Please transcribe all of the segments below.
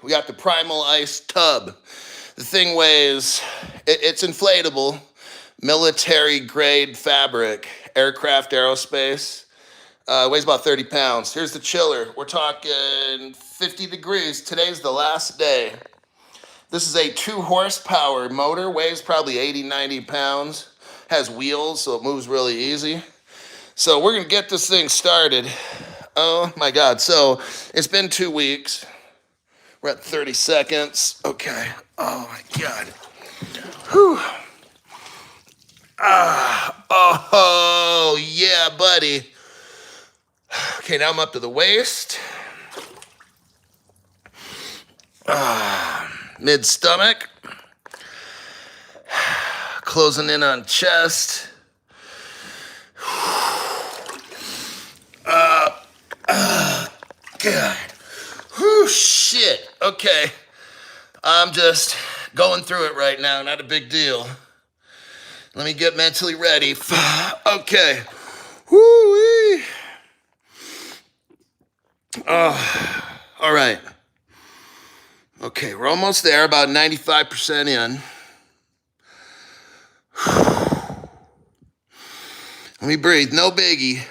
We got the Primal Ice tub. The thing weighs, it's inflatable, military grade fabric, aircraft aerospace. Weighs about 30 pounds. Here's the chiller. We're talking 50 degrees. Today's the last day. This is a 2 horsepower motor, weighs probably 80, 90 pounds. Has wheels, so it moves really easy. So we're gonna get this thing started. Oh my God. So it's been 2 weeks. We're at 30 seconds. Okay. Oh my God. Whew. Oh, yeah, buddy. Okay, now I'm up to the waist. Mid stomach. Closing in on chest. God. Whew, shit. Okay. I'm just going through it right now. Not a big deal. Let me get mentally ready. Okay. Woo-wee. All right. Okay, we're almost there, about 95% in. Let me breathe. No biggie.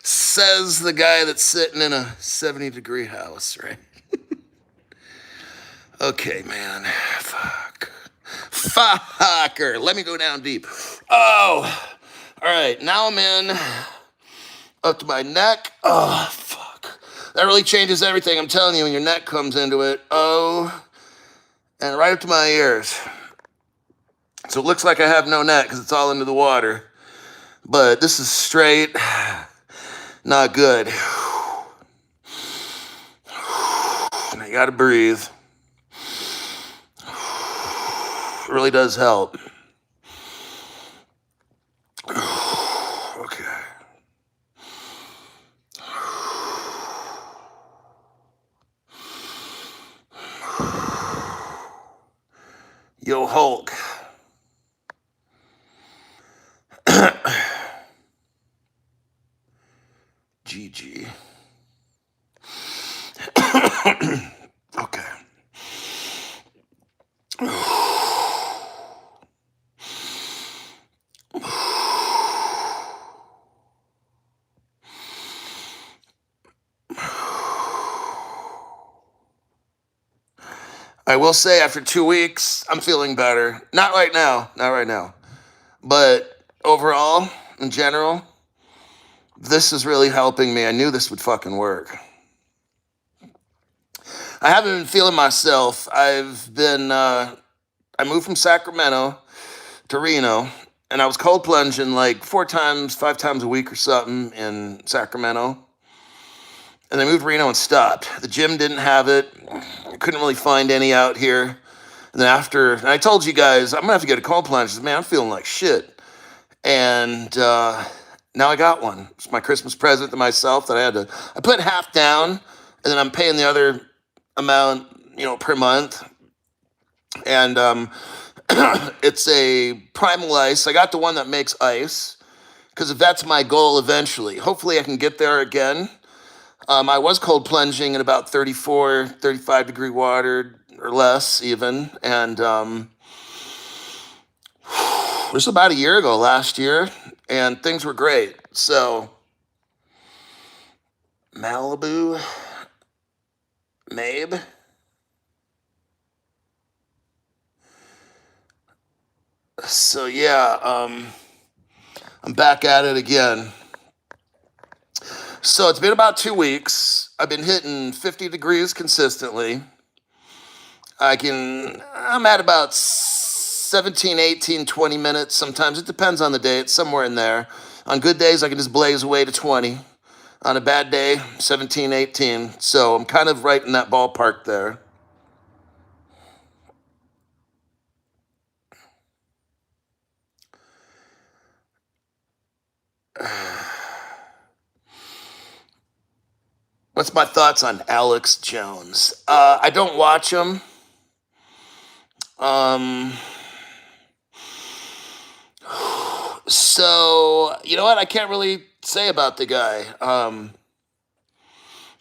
Says the guy that's sitting in a 70-degree house, right? Okay, man. Fuck. Fucker. Let me go down deep. Oh. All right, now I'm in up to my neck. Oh, fuck. That really changes everything. I'm telling you, when your neck comes into it. Oh. And right up to my ears. So it looks like I have no neck because it's all into the water. But this is straight. Not good. You gotta breathe. It really does help. Okay. Yo, Hulk. GG. Okay. I will say after 2 weeks, I'm feeling better. Not right now. Not right now. But overall, in general, this is really helping me. I knew this would fucking work. I haven't been feeling myself. I moved from Sacramento to Reno, and I was cold plunging like 4 times, 5 times a week or something in Sacramento. And I moved to Reno and stopped. The gym didn't have it. I couldn't really find any out here. And then and I told you guys, I'm gonna have to get a cold plunge. I said, man, I'm feeling like shit. And now I got one. It's my Christmas present to myself that I put half down, and then I'm paying the other amount, per month. And it's a Primal Ice. I got the one that makes ice, because if that's my goal eventually, hopefully I can get there again. I was cold plunging in about 34, 35 degree water or less even. And it was about a year ago, last year, and things were great. So Malibu, Mabe. So yeah, I'm back at it again. So it's been about 2 weeks. I've been hitting 50 degrees consistently. I'm at about 17, 18, 20 minutes sometimes. It depends on the day. It's somewhere in there. On good days, I can just blaze away to 20. On a bad day, 17, 18. So I'm kind of right in that ballpark there. What's my thoughts on Alex Jones? I don't watch him. So, you know what? I can't really say about the guy.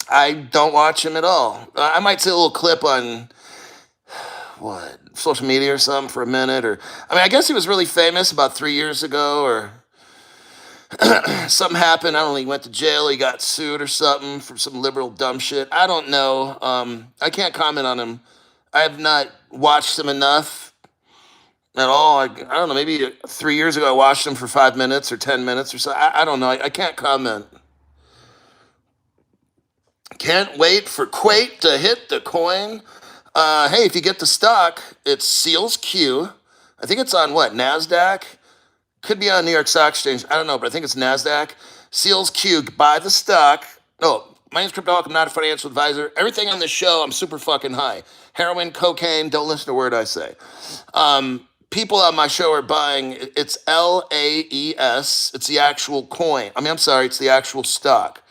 I don't watch him at all. I might see a little clip on what social media or something for a minute, or I mean, I guess he was really famous about 3 years ago, or something happened. I don't know. He went to jail. He got sued or something for some liberal dumb shit. I don't know. I can't comment on him. I have not watched him enough at all. I don't know. Maybe 3 years ago I watched him for 5 minutes or 10 minutes or so. I don't know. I can't comment. Can't wait for Quate to hit the coin. Hey, if you get the stock, it's Seals Q. I think it's on what, NASDAQ? Could be on New York Stock Exchange. I don't know, but I think it's NASDAQ. Seals Q, buy the stock. No, my name's Cryptoholic. I'm not a financial advisor. Everything on this show, I'm super fucking high. Heroin, cocaine, don't listen to a word I say. People on my show are buying, it's LAES. It's the actual coin. I'm sorry, it's the actual stock.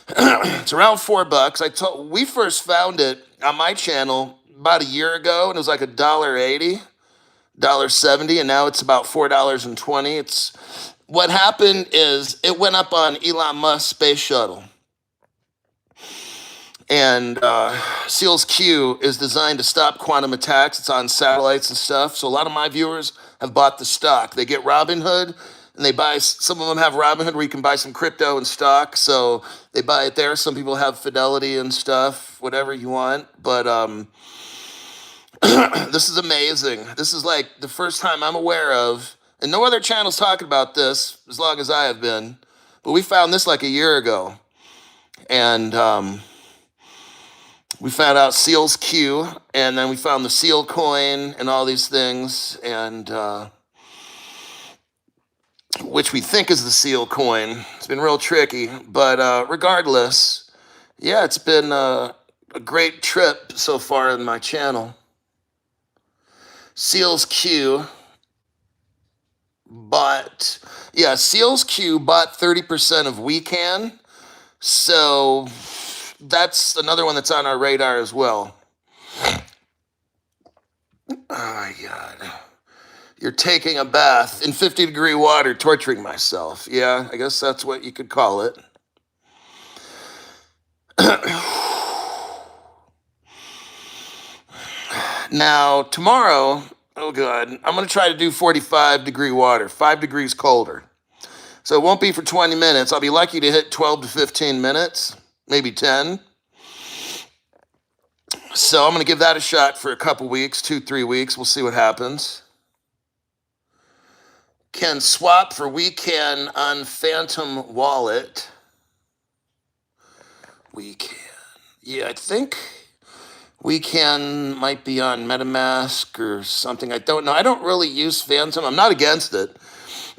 It's around $4. We first found it on my channel about a year ago, and it was like $1.80, $1.70, and now it's about $4.20. It's what happened is it went up on Elon Musk's space shuttle, and Seals Q is designed to stop quantum attacks. It's on satellites and stuff. So a lot of my viewers have bought the stock. They get Robinhood, and they buy. Some of them have Robinhood where you can buy some crypto and stock. So they buy it there. Some people have Fidelity and stuff, whatever you want. But this is amazing. This is like the first time I'm aware of, and no other channel's talking about this as long as I have been. But we found this like a year ago, and we found out Seals Q, and then we found the Seal coin and all these things, and which we think is the Seal coin. It's been real tricky, but regardless, yeah, it's been a great trip so far in my channel. Seals Q Seals Q bought 30% of WeCan, so that's another one that's on our radar as well. Oh my God. You're taking a bath in 50-degree water, torturing myself. Yeah, I guess that's what you could call it. Now, tomorrow, oh God, I'm going to try to do 45-degree water, 5 degrees colder. So it won't be for 20 minutes. I'll be lucky to hit 12 to 15 minutes, maybe 10. So I'm going to give that a shot for a couple weeks, 2-3 weeks. We'll see what happens. Can swap for WeCan on Phantom Wallet. WeCan. Yeah, I think WeCan might be on MetaMask or something. I don't know. I don't really use Phantom. I'm not against it.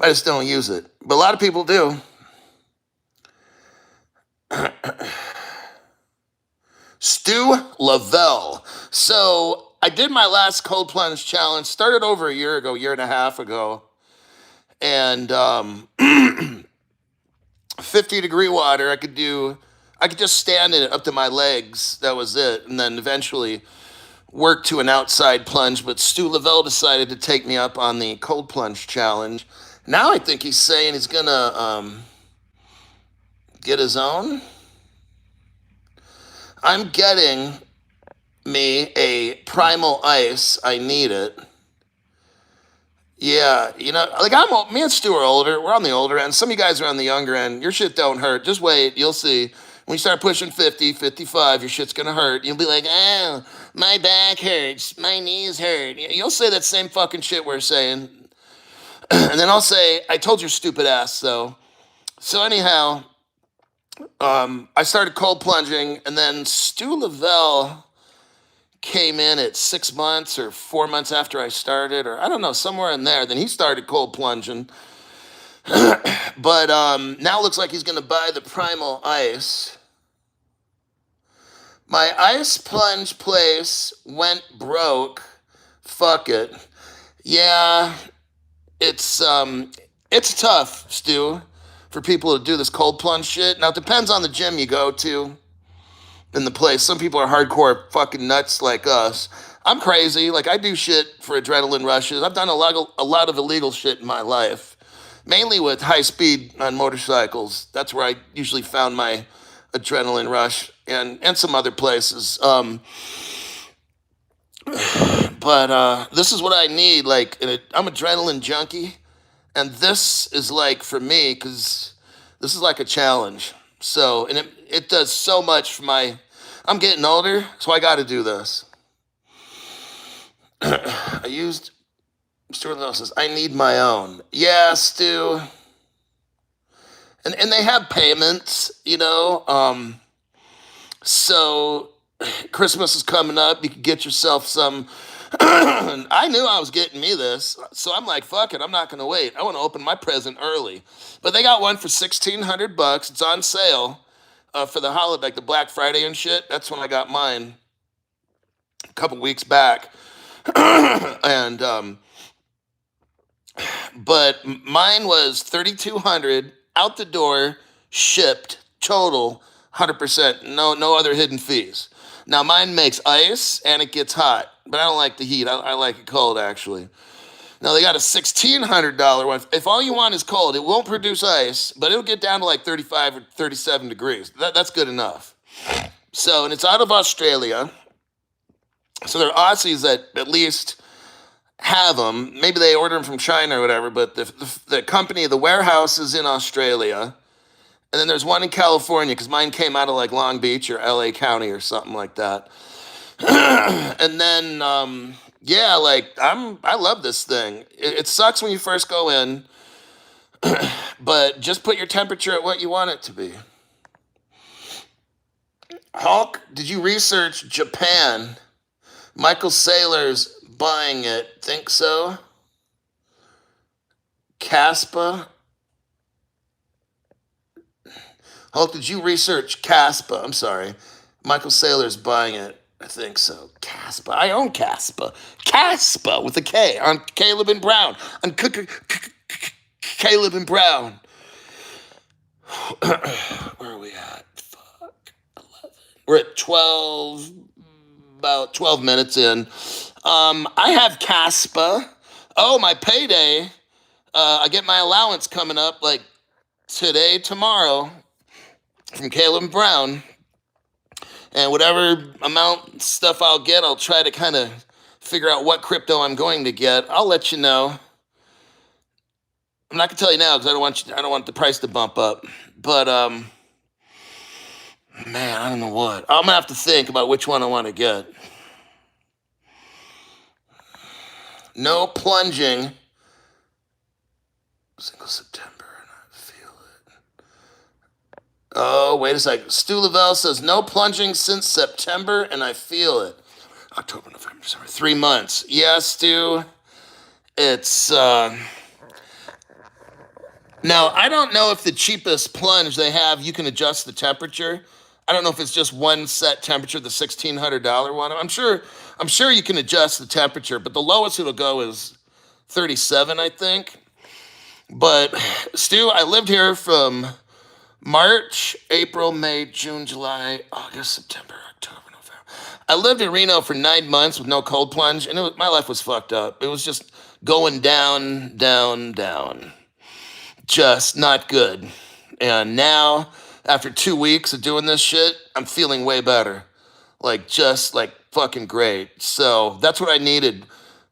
I just don't use it. But a lot of people do. Stu Lavelle. So I did my last cold plunge challenge, started over a year ago, year and a half ago. And 50-degree water, I could just stand in it up to my legs. That was it. And then eventually work to an outside plunge. But Stu Lavelle decided to take me up on the cold plunge challenge. Now I think he's saying he's going to get his own. I'm getting me a primal ice. I need it. Yeah, like me and Stu are older. We're on the older end. Some of you guys are on the younger end. Your shit don't hurt. Just wait. You'll see. When you start pushing 50, 55, your shit's going to hurt. You'll be like, oh, my back hurts. My knees hurt. You'll say that same fucking shit we're saying. And then I'll say, I told your stupid ass so. So anyhow, I started cold plunging, and then Stu Lavelle came in at 6 months or 4 months after I started, or I don't know, somewhere in there. Then he started cold plunging. But now it looks like he's going to buy the primal ice. My ice plunge place went broke. Fuck it. Yeah, it's tough, Stu, for people to do this cold plunge shit. Now, it depends on the gym you go to in the place. Some people are hardcore fucking nuts like us. I'm crazy. Like, I do shit for adrenaline rushes. I've done a lot of illegal shit in my life, mainly with high speed on motorcycles. That's where I usually found my adrenaline rush and some other places. But this is what I need. Like, I'm adrenaline junkie, and this is like for me because this is like a challenge. So, and it does so much for my. I'm getting older, so I got to do this. I used Stuart Little says I need my own. Yeah, Stu. And they have payments, you know. So Christmas is coming up. You can get yourself some. I knew I was getting me this, so I'm like, fuck it. I'm not gonna wait. I want to open my present early. But they got one for $1,600. It's on sale for the holiday, like the Black Friday and shit. That's when I got mine a couple weeks back, and but mine was 3,200 out the door, shipped, total 100%. No other hidden fees. Now mine makes ice and it gets hot, but I don't like the heat. I like it cold actually. Now they got a $1,600 one. If all you want is cold, it won't produce ice, but it'll get down to like 35 or 37 degrees. That's good enough. So, and it's out of Australia. So they're Aussies that at least have them. Maybe they order them from China or whatever, but the company, the warehouse is in Australia. And then there's one in California because mine came out of like Long Beach or LA County or something like that. And then, yeah, like I love this thing. It sucks when you first go in, but just put your temperature at what you want it to be. Hulk, did you research Japan? Michael Saylor's buying it. Think so? Caspa? Hulk, did you research Caspa? I'm sorry. Michael Saylor's buying it. I think so. Caspa. I own Caspa. Caspa with a K on Caleb and Brown. On Caleb and Brown. Where are we at? Fuck. 11. We're at 12, about 12 minutes in. I have Caspa. Oh, my payday. I get my allowance coming up like today, tomorrow from Caleb Brown. And whatever amount stuff I'll get, I'll try to kind of figure out what crypto I'm going to get. I'll let you know. I'm not gonna tell you now because I don't want the price to bump up. But man, I don't know what. I'm gonna have to think about which one I want to get. No plunging. Single September. Oh, wait a second. Stu Lavelle says, no plunging since September, and I feel it. October, November, December, 3 months. Yeah, Stu. It's, now, I don't know if the cheapest plunge they have, you can adjust the temperature. I don't know if it's just one set temperature, the $1,600 one. I'm sure you can adjust the temperature, but the lowest it'll go is 37, I think. But, Stu, I lived here from March, April, May, June, July, August, September, October, November. I lived in Reno for 9 months with no cold plunge, and my life was fucked up. It was just going down, down, down. Just not good. And now, after 2 weeks of doing this shit, I'm feeling way better. Just fucking great. So that's what I needed,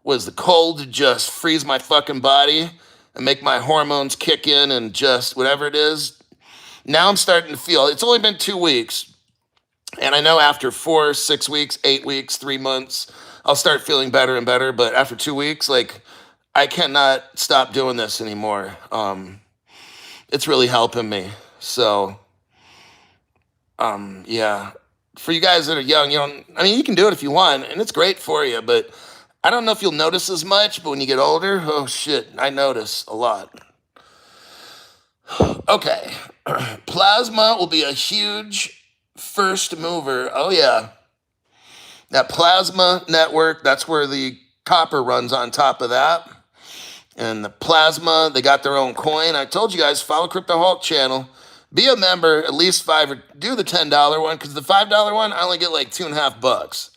was the cold to just freeze my fucking body and make my hormones kick in and just whatever it is. Now I'm starting to feel, it's only been 2 weeks. And I know after 4, 6 weeks, 8 weeks, 3 months, I'll start feeling better and better. But after 2 weeks, I cannot stop doing this anymore. It's really helping me. So, yeah. For you guys that are young, you can do it if you want, and it's great for you. But I don't know if you'll notice as much, but when you get older, oh shit, I notice a lot. Okay. Plasma will be a huge first mover. Oh, yeah. That plasma network, that's where the copper runs on top of that. And the plasma, they got their own coin. I told you guys, follow Crypto Hulk channel. Be a member, at least $5, or do the $10 one, because the $5 one, I only get like $2.50.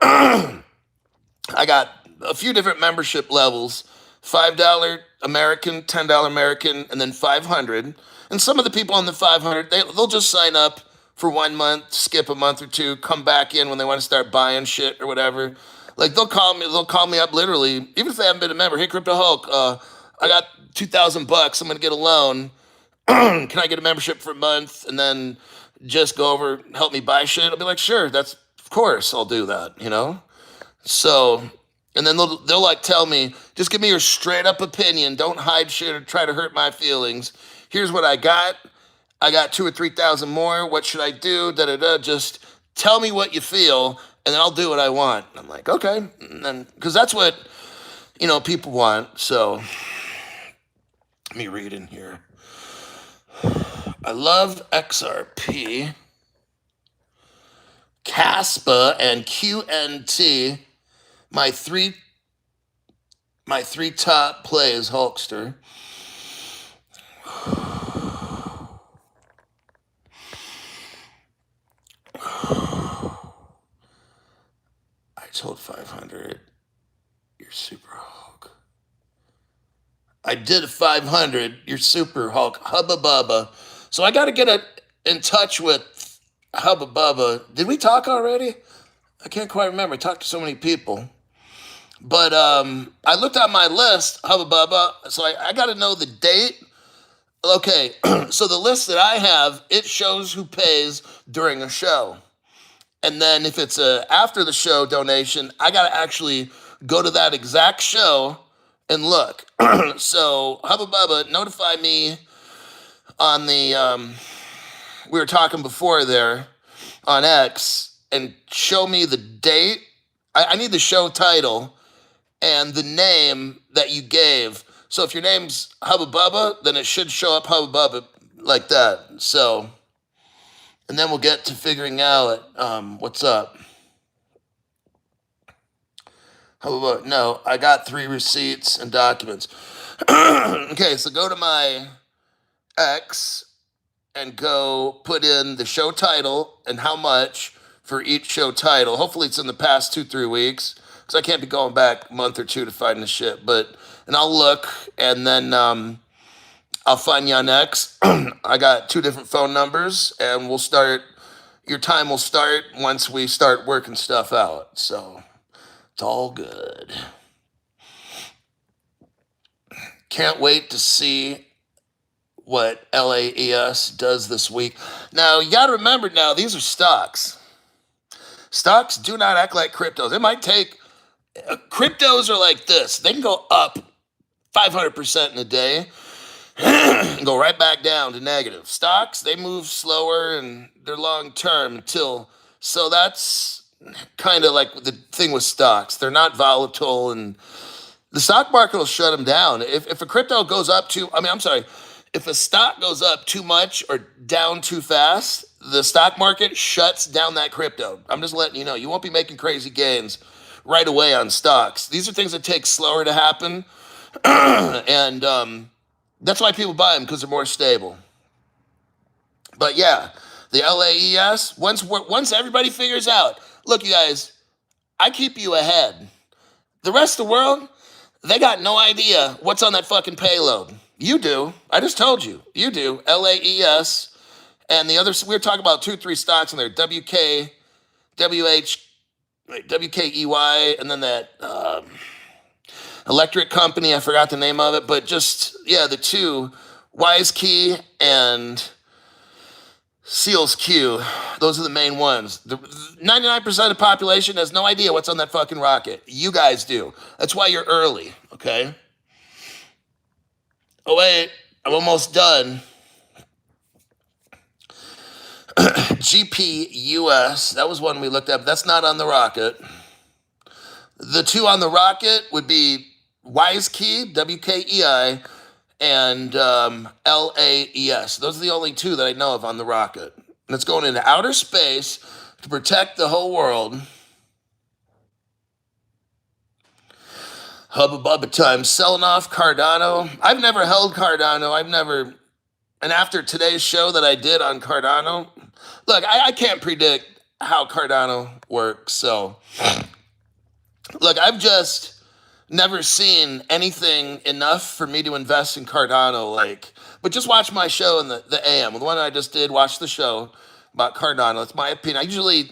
I got a few different membership levels. $5 American, $10 American, and then $500. And some of the people on the $500, they'll just sign up for 1 month, skip a month or two, come back in when they want to start buying shit or whatever. Like they'll call me up literally, even if they haven't been a member. Hey, Crypto Hulk, I got $2,000. I'm gonna get a loan. Can I get a membership for a month and then just go over, help me buy shit? I'll be like, sure, that's of course I'll do that, you know? So, and then they'll like tell me, just give me your straight up opinion. Don't hide shit or try to hurt my feelings. Here's what I got. I got 2 or 3,000 more. What should I do? Da da da. Just tell me what you feel, and then I'll do what I want. I'm like, okay, and then because that's what people want. So let me read in here. I love XRP, CASPA, and QNT. My three top plays, Hulkster. I told 500. You're super Hulk. I did 500. You're super Hulk. Hubba Bubba. So I got to get in touch with Hubba Bubba. Did we talk already? I can't quite remember. I talked to so many people. But I looked on my list, Hubba Bubba, so I got to know the date. Okay, so the list that I have, it shows who pays during a show. And then if it's a after the show donation, I got to actually go to that exact show and look. So Hubba Bubba, notify me on the, we were talking before there on X, and show me the date. I need the show title and the name that you gave. So if your name's Hubba Bubba, then it should show up Hubba Bubba like that. So, and then we'll get to figuring out what's up. Hubba Bubba, no, I got 3 receipts and documents. Okay, so go to my X and go put in the show title and how much for each show title. Hopefully it's in the past 2-3 weeks. Because I can't be going back a month or two to find the shit. And I'll look, and then I'll find you on X. I got 2 different phone numbers, and we'll start. Your time will start once we start working stuff out. So it's all good. Can't wait to see what LAES does this week. Now, you got to remember now, these are stocks. Stocks do not act like cryptos. It might take... Cryptos are like this. They can go up 500% in a day and go right back down to negative. Stocks, they move slower and they're long term until, so that's kind of like the thing with stocks. They're not volatile, and the stock market will shut them down. If a crypto goes up if a stock goes up too much or down too fast, the stock market shuts down that crypto. I'm just letting you know. You won't be making crazy gains right away on stocks. These are things that take slower to happen. And that's why people buy them, because they're more stable. But yeah, the LAES, once everybody figures out, look, you guys, I keep you ahead. The rest of the world, they got no idea what's on that fucking payload. You do. I just told you. You do. LAES. And the others, we were talking about 2-3 stocks in there. WK, WH, WKEY, and then that electric company, I forgot the name of it, but just, yeah, the 2, Wise Key and Seals Q. Those are the main ones. 99% of the population has no idea what's on that fucking rocket. You guys do. That's why you're early, okay? Oh, wait, I'm almost done. GPUS, that was one we looked at, but that's not on the rocket. The 2 on the rocket would be Wise Key, WKEI, and LAES. Those are the only 2 that I know of on the rocket. And it's going into outer space to protect the whole world. Hubba Bubba time, selling off Cardano. I've never held Cardano. And after today's show that I did on Cardano, look, I can't predict how Cardano works. So, look, I've just never seen anything enough for me to invest in Cardano. But just watch my show in the AM. The one I just did, watch the show. about Cardano. It's my opinion. I usually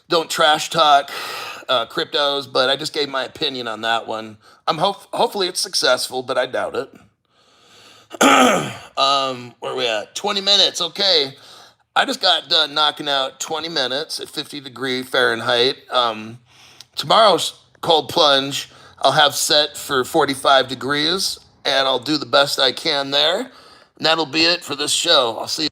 don't trash talk cryptos, but I just gave my opinion on that one. Hopefully it's successful, but I doubt it. Where are we at? 20 minutes. Okay. I just got done knocking out 20 minutes at 50 Fahrenheit. Tomorrow's cold plunge I'll have set for 45 degrees, and I'll do the best I can there. And that'll be it for this show. I'll see you.